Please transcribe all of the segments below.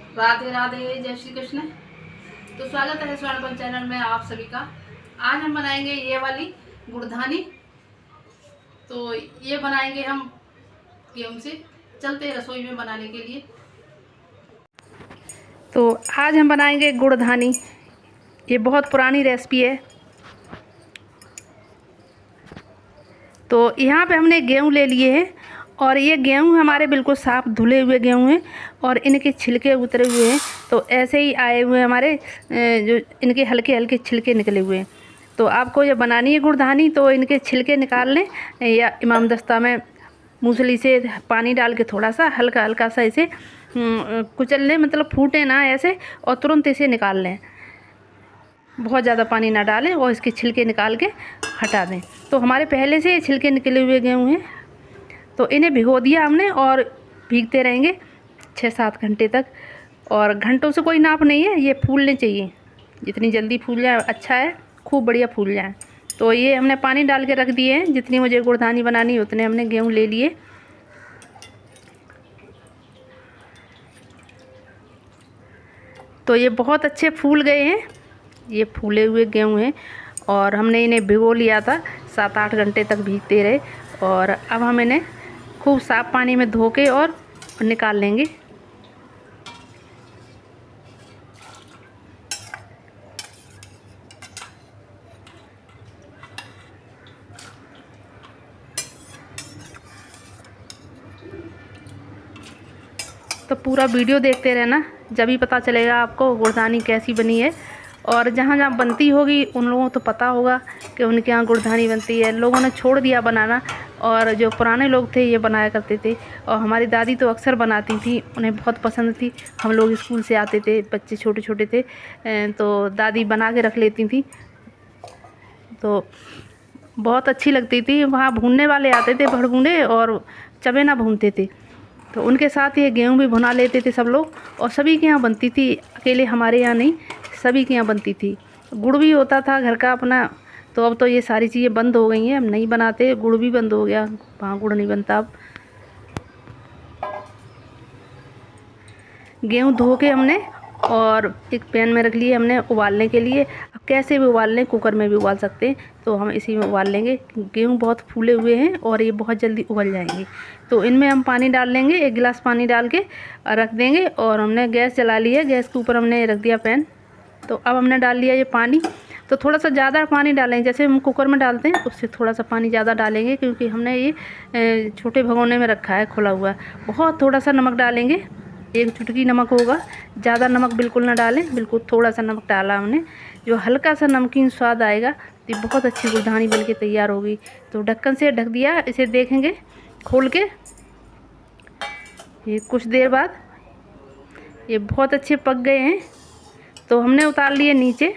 राधे राधे, जय श्री कृष्ण। तो स्वागत है स्वर्णपन चैनल में आप सभी का। आज हम बनाएंगे ये वाली गुड़धानी। तो ये बनाएंगे हम गेहूं से। चलते हैं रसोई में बनाने के लिए। तो आज हम बनाएंगे गुड़धानी। ये बहुत पुरानी रेसिपी है। तो यहाँ पे हमने गेहूं ले लिए हैं और ये गेहूं हमारे बिल्कुल साफ़ धुले हुए गेहूं हैं और इनके छिलके उतरे हुए हैं। तो ऐसे ही आए हुए हमारे जो इनके हल्के हल्के छिलके निकले हुए हैं। तो आपको ये बनानी है गुड़धानी तो इनके छिलके निकाल लें या इमामदस्ता में मूसली से पानी डाल के थोड़ा सा हल्का हल्का सा इसे कुचल लें, मतलब फूटे ना ऐसे, और तुरंत इसे निकाल लें। बहुत ज़्यादा पानी ना डालें और इसके छिलके निकाल के हटा दें। तो हमारे पहले से छिलके निकले हुए गेहूँ हैं, तो इन्हें भिगो दिया हमने और भीगते रहेंगे 6-7 घंटे तक। और घंटों से कोई नाप नहीं है, ये फूलने चाहिए। जितनी जल्दी फूल जाए अच्छा है, खूब बढ़िया फूल जाए। तो ये हमने पानी डाल के रख दिए हैं। जितनी मुझे गुड़धानी बनानी है उतने हमने गेहूँ ले लिए। तो ये बहुत अच्छे फूल गए हैं, ये फूले हुए गेहूँ हैं और हमने इन्हें भिगो लिया था। 7-8 घंटे तक भीगते रहे और अब हम इन्हें खूब साफ़ पानी में धो के और निकाल लेंगे। तो पूरा वीडियो देखते रहना, जब ही पता चलेगा आपको गुड़धानी कैसी बनी है। और जहाँ जहाँ बनती होगी उन लोगों को तो पता होगा कि उनके यहाँ गुड़धानी बनती है। लोगों ने छोड़ दिया बनाना, और जो पुराने लोग थे ये बनाया करते थे। और हमारी दादी तो अक्सर बनाती थी, उन्हें बहुत पसंद थी। हम लोग स्कूल से आते थे, बच्चे छोटे छोटे थे, तो दादी बना के रख लेती थी। तो बहुत अच्छी लगती थी। वहाँ भूनने वाले आते थे भड़भूने, और चबे ना भूनते थे, तो उनके साथ ये गेहूं भी भुना लेते थे सब लोग। और सभी के यहाँ बनती थी, अकेले हमारे यहाँ नहीं, सभी के यहाँ बनती थी। गुड़ भी होता था घर का अपना। तो अब तो ये सारी चीज़ें बंद हो गई हैं, हम नहीं बनाते। गुड़ भी बंद हो गया, वहाँ गुड़ नहीं बनता अब। गेहूं धो के हमने और एक पैन में रख लिए हमने उबालने के लिए। अब कैसे भी उबाल लें, कुकर में भी उबाल सकते हैं, तो हम इसी में उबाल लेंगे। गेहूं बहुत फूले हुए हैं और ये बहुत जल्दी उबल जाएंगे। तो इनमें हम पानी डाल लेंगे, 1 गिलास पानी डाल के रख देंगे। और हमने गैस जला ली है, गैस के ऊपर हमने रख दिया पैन। तो अब हमने डाल लिया ये पानी। तो थोड़ा सा ज़्यादा पानी डालेंगे, जैसे हम कुकर में डालते हैं उससे थोड़ा सा पानी ज़्यादा डालेंगे, क्योंकि हमने ये छोटे भगोने में रखा है, खुला हुआ। बहुत थोड़ा सा नमक डालेंगे, 1 चुटकी नमक होगा। ज़्यादा नमक बिल्कुल ना डालें, बिल्कुल थोड़ा सा नमक डाला हमने, जो हल्का सा नमकीन स्वाद आएगा। तो ये बहुत अच्छी गुड़धानी बन के तैयार होगी। तो ढक्कन से ढक दिया, इसे देखेंगे खोल के। ये कुछ देर बाद ये बहुत अच्छे पक गए हैं, तो हमने उतार लिए नीचे।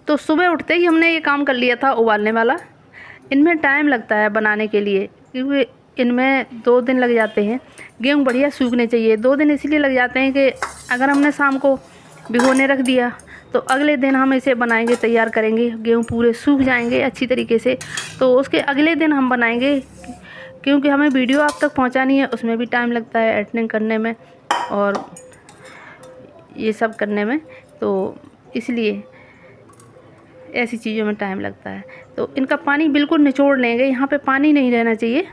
तो सुबह उठते ही हमने ये काम कर लिया था उबालने वाला। इनमें टाइम लगता है बनाने के लिए, क्योंकि इनमें 2 दिन लग जाते हैं। गेहूँ बढ़िया सूखने चाहिए। 2 दिन इसलिए लग जाते हैं कि अगर हमने शाम को भिगोने रख दिया तो अगले दिन हम इसे बनाएंगे, तैयार करेंगे, गेहूँ पूरे सूख जाएंगे अच्छी तरीके से। तो उसके अगले दिन हम बनाएंगे, क्योंकि हमें वीडियो आप तक पहुंचानी है, उसमें भी टाइम लगता है एडिटिंग करने में और ये सब करने में। तो इसलिए ऐसी चीज़ों में टाइम लगता है। तो इनका पानी बिल्कुल निचोड़ लेंगे, यहाँ पे पानी नहीं रहना चाहिए।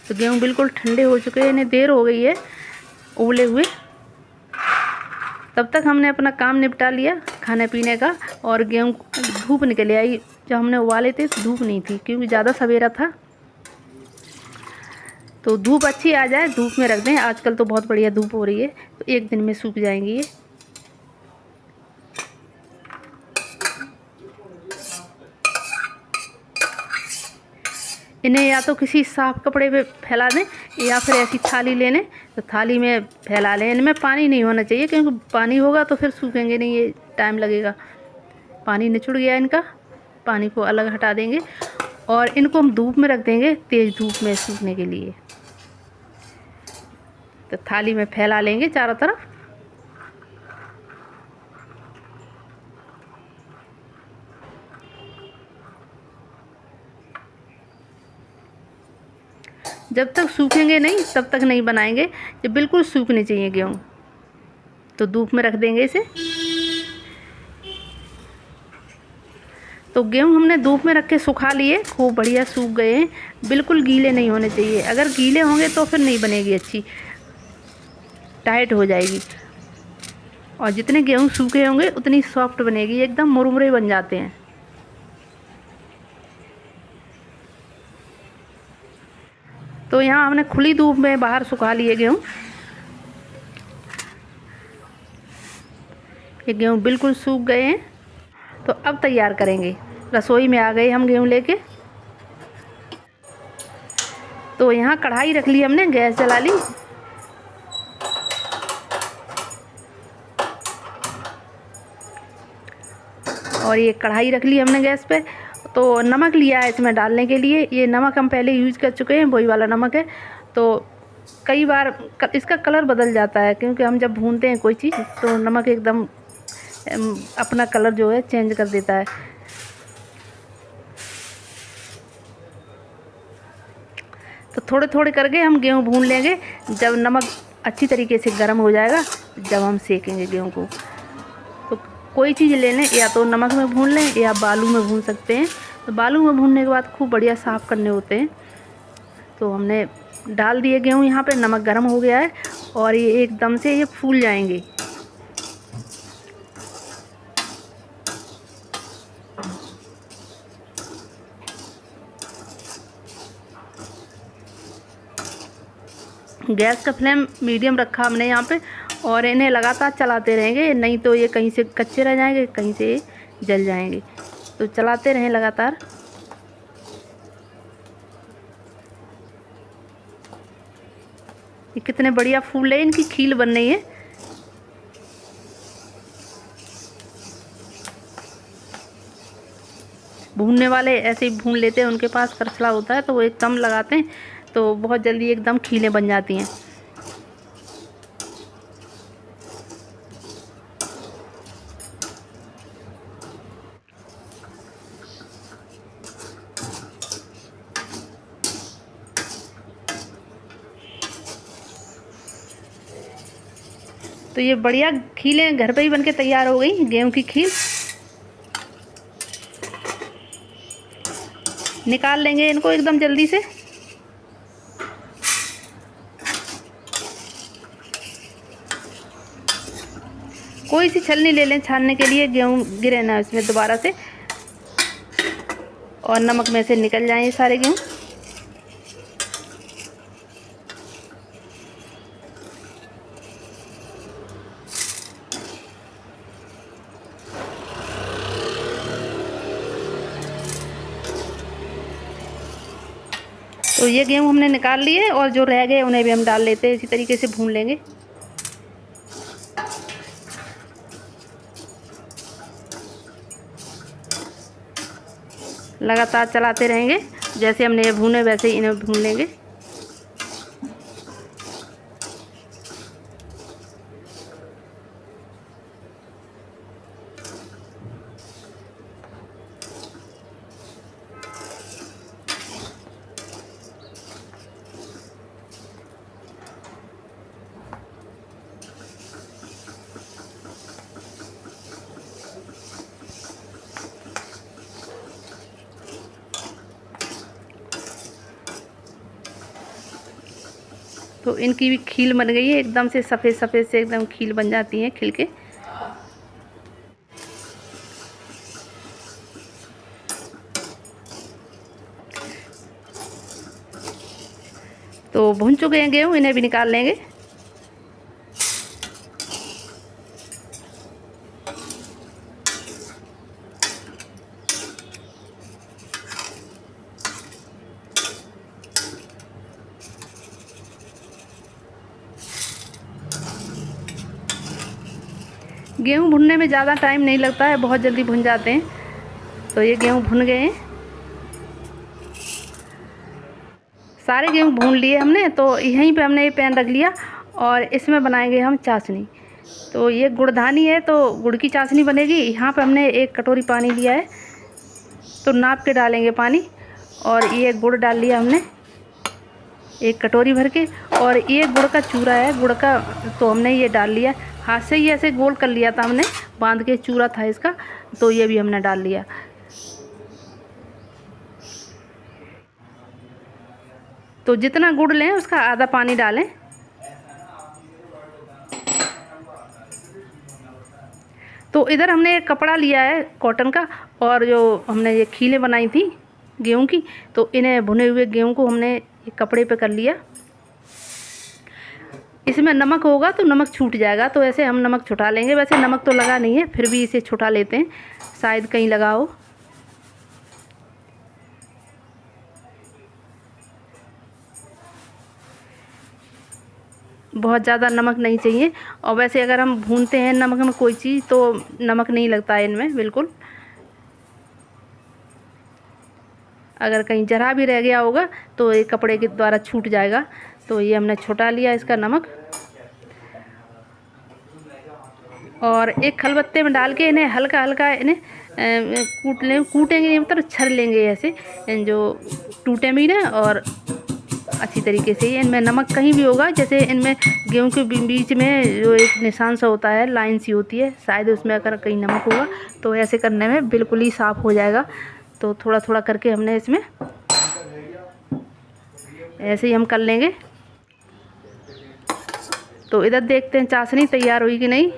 तो गेहूँ बिल्कुल ठंडे हो चुके हैं, इन्हें देर हो गई है उबले हुए। तब तक हमने अपना काम निपटा लिया खाने पीने का। और गेहूँ धूप निकल आई, जब हमने उबाले थे तो धूप नहीं थी, क्योंकि ज़्यादा सवेरा था। तो धूप अच्छी आ जाए, धूप में रख दें। आजकल तो बहुत बढ़िया धूप हो रही है, तो 1 दिन में सूख जाएंगी ये। इन्हें या तो किसी साफ़ कपड़े पे फैला दें, या फिर ऐसी थाली ले लें तो थाली में फैला लें। इनमें पानी नहीं होना चाहिए, क्योंकि पानी होगा तो फिर सूखेंगे नहीं, ये टाइम लगेगा। पानी निचुड़ गया इनका, पानी को अलग हटा देंगे और इनको हम धूप में रख देंगे, तेज़ धूप में सूखने के लिए। तो थाली में फैला लेंगे चारों तरफ। जब तक सूखेंगे नहीं तब तक नहीं बनाएंगे। ये बिल्कुल सूखने चाहिए गेहूँ। तो धूप में रख देंगे इसे। तो गेहूँ हमने धूप में रख के सुखा लिए, खूब बढ़िया सूख गए हैं। बिल्कुल गीले नहीं होने चाहिए, अगर गीले होंगे तो फिर नहीं बनेगी अच्छी, टाइट हो जाएगी। और जितने गेहूँ सूखे होंगे उतनी सॉफ्ट बनेगी, एकदम मुरमुरे बन जाते हैं। तो यहाँ हमने खुली धूप में बाहर सुखा लिए गेहूँ। ये गेहूँ बिल्कुल सूख गए हैं। तो अब तैयार करेंगे। रसोई में आ गए हम गेहूँ लेके। तो यहाँ कढ़ाई रख ली हमने, गैस जला ली। और ये कढ़ाई रख ली हमने गैस पे। तो नमक लिया है इसमें डालने के लिए। ये नमक हम पहले यूज कर चुके हैं, वही वाला नमक है। तो कई बार इसका कलर बदल जाता है, क्योंकि हम जब भूनते हैं कोई चीज़ तो नमक एकदम अपना कलर जो है चेंज कर देता है। तो थोड़े थोड़े करके हम गेहूँ भून लेंगे। जब नमक अच्छी तरीके से गर्म हो जाएगा, जब हम सेकेंगे गेहूँ को। तो कोई चीज़ ले लें, या तो नमक में भून लें या बालू में भून सकते हैं। तो बालू में भूनने के बाद खूब बढ़िया साफ़ करने होते हैं। तो हमने डाल दिए गेहूँ यहाँ पे, नमक गर्म हो गया है और ये एकदम से ये फूल जाएंगे। गैस का फ्लेम मीडियम रखा हमने यहाँ पे, और इन्हें लगातार चलाते रहेंगे, नहीं तो ये कहीं से कच्चे रह जाएंगे, कहीं से जल जाएंगे। तो चलाते रहें लगातार। ये कितने बढ़िया फूल है, इनकी खील बन रही है। भूनने वाले ऐसे ही भून लेते हैं, उनके पास करछला होता है तो वो एकदम लगाते हैं, तो बहुत जल्दी एकदम खीलें बन जाती हैं। तो ये बढ़िया खीलें घर पे ही बनके तैयार हो गई, गेहूं की खील। निकाल लेंगे इनको एकदम जल्दी से। कोई सी छलनी ले लें छानने के लिए, गेहूं गिरे ना इसमें दोबारा से, और नमक में से निकल जाएं ये सारे गेहूं। तो ये गेहूं हमने निकाल लिए, और जो रह गए उन्हें भी हम डाल लेते हैं, इसी तरीके से भून लेंगे। लगातार चलाते रहेंगे, जैसे हमने ये भूने वैसे ही इन्हें भून लेंगे। तो इनकी भी खील बन गई है, एकदम से सफ़ेद सफ़ेद से एकदम खील बन जाती हैं खिल के। तो भुन चुके हैं गेहूँ, इन्हें भी निकाल लेंगे। गेहूँ भुनने में ज़्यादा टाइम नहीं लगता है, बहुत जल्दी भुन जाते हैं। तो ये गेहूँ भुन गए हैं, सारे गेहूँ भून लिए हमने। तो यहीं पे हमने ये पैन रख लिया, और इसमें बनाएंगे हम चाशनी। तो ये गुड़धानी है, तो गुड़ की चाशनी बनेगी। यहाँ पे हमने 1 कटोरी पानी लिया है, तो नाप के डालेंगे पानी। और ये गुड़ डाल लिया हमने, 1 कटोरी भर के। और ये गुड़ का चूरा है, गुड़ का, तो हमने ये डाल लिया। हाथ से ही ऐसे गोल कर लिया था हमने, बांध के चूरा था इसका, तो ये भी हमने डाल लिया। तो जितना गुड़ लें उसका आधा पानी डालें। तो इधर हमने एक कपड़ा लिया है कॉटन का, और जो हमने ये खीलें बनाई थी गेहूं की, तो इन्हें भुने हुए गेहूं को हमने एक कपड़े पे कर लिया। इसमें नमक होगा तो नमक छूट जाएगा, तो ऐसे हम नमक छुटा लेंगे। वैसे नमक तो लगा नहीं है, फिर भी इसे छुटा लेते हैं, शायद कहीं लगा हो। बहुत ज़्यादा नमक नहीं चाहिए। और वैसे अगर हम भूनते हैं नमक में कोई चीज़ तो नमक नहीं लगता है इनमें बिल्कुल। अगर कहीं जरा भी रह गया होगा तो ये कपड़े के द्वारा छूट जाएगा। तो ये हमने छुटा लिया इसका नमक, और एक खलबत्ते में डाल के इन्हें हल्का हल्का इन्हें कूटेंगे नहीं, मतलब छर लेंगे ऐसे, जो टूटे भी ना, और अच्छी तरीके से। इनमें नमक कहीं भी होगा, जैसे इनमें गेहूं के बीच में जो एक निशान सा होता है, लाइन सी होती है, शायद उसमें अगर कहीं नमक होगा, तो ऐसे करने में बिल्कुल ही साफ़ हो जाएगा। तो थोड़ा थोड़ा करके हमने इसमें ऐसे ही हम कर लेंगे। तो इधर देखते हैं चाशनी तैयार हुई कि नहीं।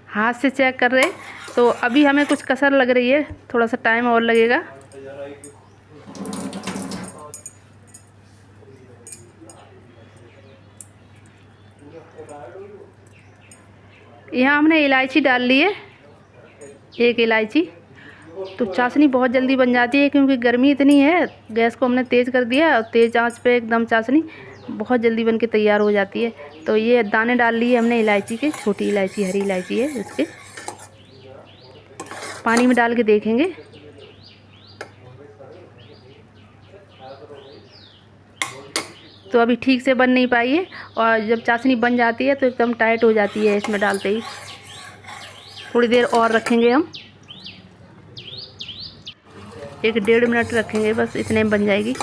हाथ से चेक कर रहे, तो अभी हमें कुछ कसर लग रही है, थोड़ा सा टाइम और लगेगा। यहाँ हमने इलायची डाल ली है, 1 इलायची। तो चाशनी बहुत जल्दी बन जाती है, क्योंकि गर्मी इतनी है। गैस को हमने तेज़ कर दिया, और तेज़ आंच पे एकदम चाशनी बहुत जल्दी बन के तैयार हो जाती है। तो ये दाने डाल लिए हमने इलायची के, छोटी इलायची, हरी इलायची है इसके। पानी में डाल के देखेंगे। तो अभी ठीक से बन नहीं पाई है, और जब चाशनी बन जाती है तो एकदम टाइट हो जाती है इसमें डालते ही। थोड़ी देर और रखेंगे हम, 1-1.5 मिनट रखेंगे, बस इतने में बन जाएगी।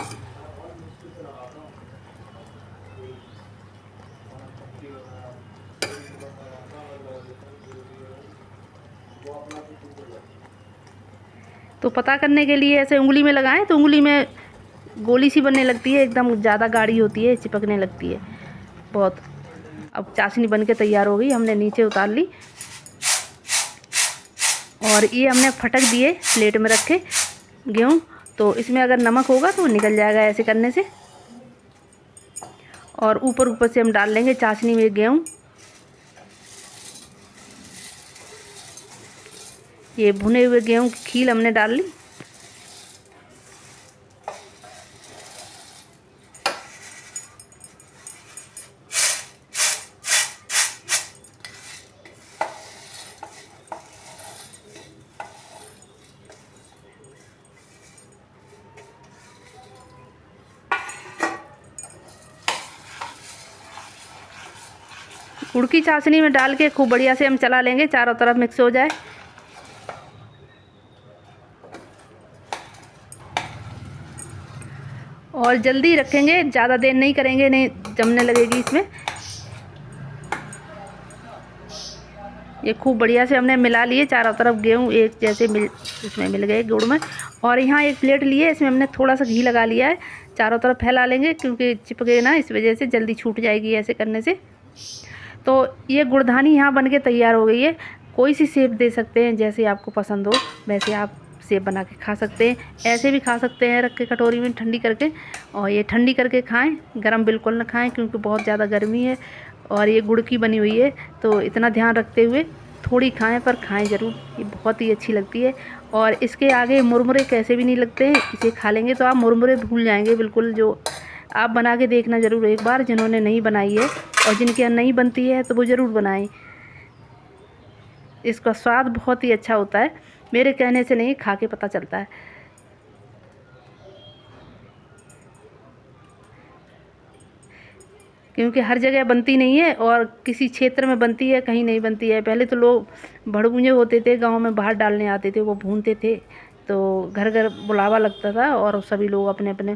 तो पता करने के लिए ऐसे उंगली में लगाएं, तो उंगली में गोली सी बनने लगती है, एकदम ज़्यादा गाढ़ी होती है, चिपकने लगती है बहुत। अब चाशनी बन के तैयार हो गई, हमने नीचे उतार ली, और ये हमने फटक दिए प्लेट में रखे गेहूँ। तो इसमें अगर नमक होगा तो निकल जाएगा ऐसे करने से। और ऊपर ऊपर से हम डाल लेंगे चाशनी में गेहूँ। ये भुने हुए गेहूँ की खील हमने डाल ली। गुड़ की चाशनी में डाल के खूब बढ़िया से हम चला लेंगे, चारों तरफ मिक्स हो जाए। और जल्दी रखेंगे, ज़्यादा देर नहीं करेंगे, नहीं जमने लगेगी इसमें। ये खूब बढ़िया से हमने मिला लिए, चारों तरफ गेहूँ एक जैसे इसमें मिल गए गुड़ में। और यहाँ एक प्लेट लिए, इसमें हमने थोड़ा सा घी लगा लिया है, चारों तरफ फैला लेंगे, क्योंकि चिपके ना, इस वजह से जल्दी छूट जाएगी ऐसे करने से। तो ये गुड़धानी यहाँ बन के तैयार हो गई है। कोई सी शेप दे सकते हैं, जैसे आपको पसंद हो वैसे आप शेप बना के खा सकते हैं। ऐसे भी खा सकते हैं रख के कटोरी में ठंडी करके, और ये ठंडी करके खाएं, गरम बिल्कुल ना खाएं, क्योंकि बहुत ज़्यादा गर्मी है और ये गुड़ की बनी हुई है। तो इतना ध्यान रखते हुए थोड़ी खाएं, पर खाएं ज़रूर, ये बहुत ही अच्छी लगती है। और इसके आगे मुरमुरे कैसे भी नहीं लगते हैं, इसे खा लेंगे तो आप मुरमुरे भूल जाएंगे बिल्कुल। जो आप बना के देखना ज़रूर एक बार, जिन्होंने नहीं बनाई है, और जिनके यहाँ नहीं बनती है तो वो ज़रूर बनाएं। इसका स्वाद बहुत ही अच्छा होता है, मेरे कहने से नहीं, खा के पता चलता है। क्योंकि हर जगह बनती नहीं है, और किसी क्षेत्र में बनती है, कहीं नहीं बनती है। पहले तो लोग भड़बूंजे होते थे गांव में, बाहर डालने आते थे, वो भूनते थे, तो घर घर बुलावा लगता था और सभी लोग अपने अपने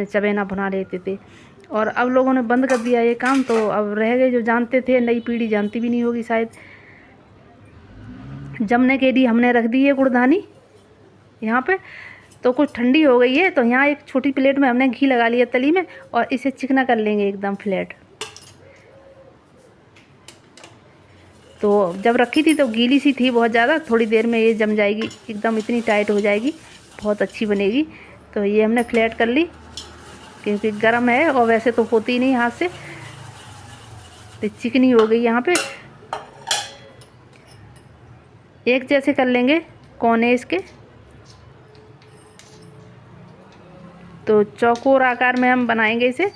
चबेना बना लेते थे। और अब लोगों ने बंद कर दिया ये काम, तो अब रह गए जो जानते थे, नई पीढ़ी जानती भी नहीं होगी शायद। जमने के लिए हमने रख दी है गुड़धानी यहाँ पे, तो कुछ ठंडी हो गई है, तो यहाँ एक छोटी प्लेट में हमने घी लगा लिया तली में, और इसे चिकना कर लेंगे एकदम फ्लैट। तो जब रखी थी तो गीली सी थी बहुत ज़्यादा, थोड़ी देर में ये जम जाएगी एकदम, इतनी टाइट हो जाएगी, बहुत अच्छी बनेगी। तो ये हमने फ्लैट कर ली क्योंकि गर्म है और वैसे तो होती नहीं हाथ से, तो चिकनी हो गई यहाँ पे। एक जैसे कर लेंगे कोने इसके, तो चौकोर आकार में हम बनाएंगे इसे।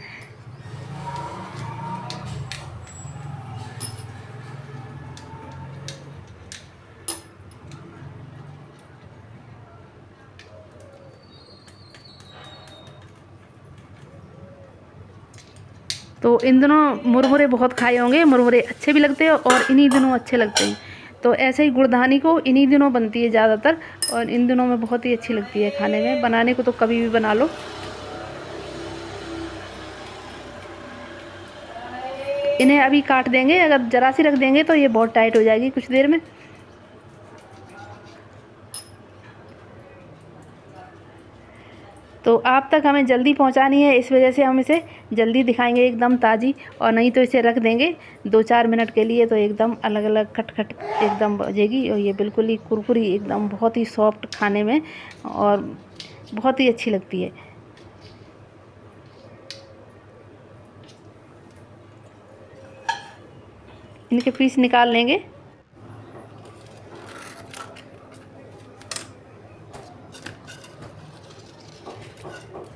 तो इन दिनों मुरमुरे बहुत खाए होंगे, मुरमुरे अच्छे भी लगते हैं और इन्हीं दिनों अच्छे लगते हैं। तो ऐसे ही गुड़धानी को इन्हीं दिनों बनती है ज़्यादातर, और इन दिनों में बहुत ही अच्छी लगती है खाने में। बनाने को तो कभी भी बना लो। इन्हें अभी काट देंगे, अगर ज़रा सी रख देंगे तो ये बहुत टाइट हो जाएगी कुछ देर में। तो आप तक हमें जल्दी पहुंचानी है, इस वजह से हम इसे जल्दी दिखाएंगे एकदम ताज़ी, और नहीं तो इसे रख देंगे 2-4 मिनट के लिए तो एकदम अलग अलग खट एकदम बजेगी, और ये बिल्कुल ही कुरकुरी एकदम बहुत ही सॉफ्ट खाने में, और बहुत ही अच्छी लगती है। इनके पीस निकाल लेंगे।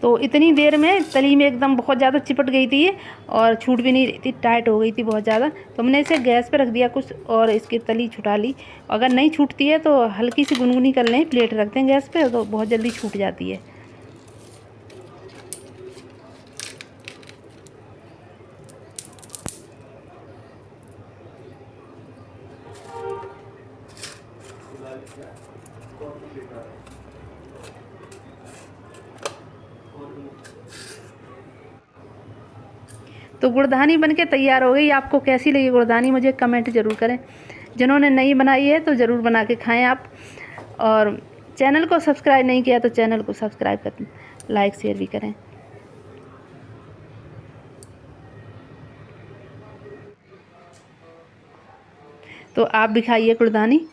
तो इतनी देर में तली में एकदम बहुत ज़्यादा चिपट गई थी ये, और छूट भी नहीं रही थी, टाइट हो गई थी बहुत ज़्यादा। तो हमने इसे गैस पे रख दिया कुछ, और इसकी तली छुटा ली। अगर नहीं छूटती है तो हल्की सी गुनगुनी कर लें, प्लेट रख दें गैस पे, तो बहुत जल्दी छूट जाती है। तो गुड़धानी बनके तैयार हो गई। आपको कैसी लगी गुड़धानी मुझे कमेंट ज़रूर करें। जिन्होंने नहीं बनाई है तो ज़रूर बना के खाएं आप। और चैनल को सब्सक्राइब नहीं किया तो चैनल को सब्सक्राइब कर, लाइक शेयर भी करें। तो आप भी खाइए गुड़धानी।